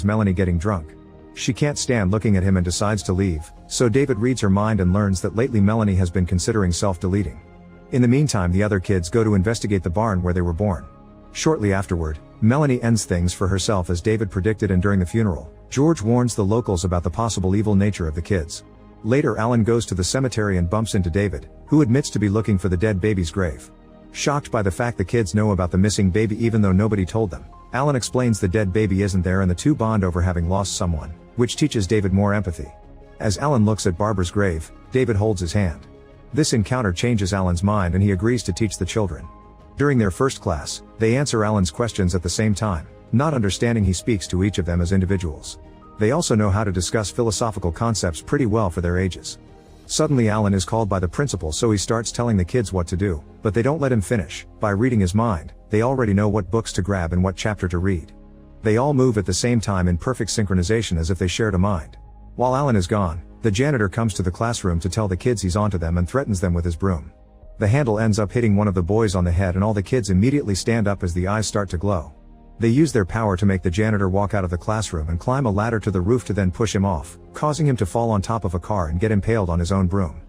Melanie getting drunk. She can't stand looking at him and decides to leave, so David reads her mind and learns that lately Melanie has been considering self-deleting. In the meantime, the other kids go to investigate the barn where they were born. Shortly afterward, Melanie ends things for herself as David predicted, and during the funeral, George warns the locals about the possible evil nature of the kids. Later, Alan goes to the cemetery and bumps into David, who admits to be looking for the dead baby's grave. Shocked by the fact the kids know about the missing baby even though nobody told them, Alan explains the dead baby isn't there and the two bond over having lost someone, which teaches David more empathy. As Alan looks at Barbara's grave, David holds his hand. This encounter changes Alan's mind and he agrees to teach the children. During their first class, they answer Alan's questions at the same time, not understanding he speaks to each of them as individuals. They also know how to discuss philosophical concepts pretty well for their ages. Suddenly Alan is called by the principal, so he starts telling the kids what to do, but they don't let him finish. By reading his mind, they already know what books to grab and what chapter to read. They all move at the same time in perfect synchronization as if they shared a mind. While Alan is gone, the janitor comes to the classroom to tell the kids he's onto them and threatens them with his broom. The handle ends up hitting one of the boys on the head and all the kids immediately stand up as the eyes start to glow. They use their power to make the janitor walk out of the classroom and climb a ladder to the roof to then push him off, causing him to fall on top of a car and get impaled on his own broom.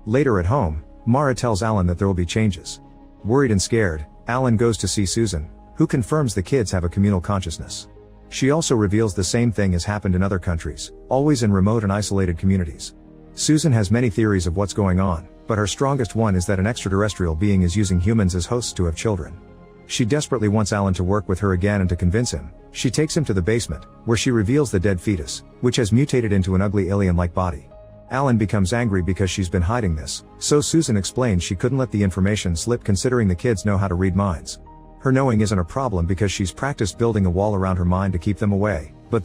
Later at home, Mara tells Alan that there will be changes. Worried and scared, Alan goes to see Susan, who confirms the kids have a communal consciousness. She also reveals the same thing has happened in other countries, always in remote and isolated communities. Susan has many theories of what's going on, but her strongest one is that an extraterrestrial being is using humans as hosts to have children. She desperately wants Alan to work with her again, and to convince him, she takes him to the basement, where she reveals the dead fetus, which has mutated into an ugly alien-like body. Alan becomes angry because she's been hiding this, so Susan explains she couldn't let the information slip considering the kids know how to read minds. Her knowing isn't a problem because she's practiced building a wall around her mind to keep them away.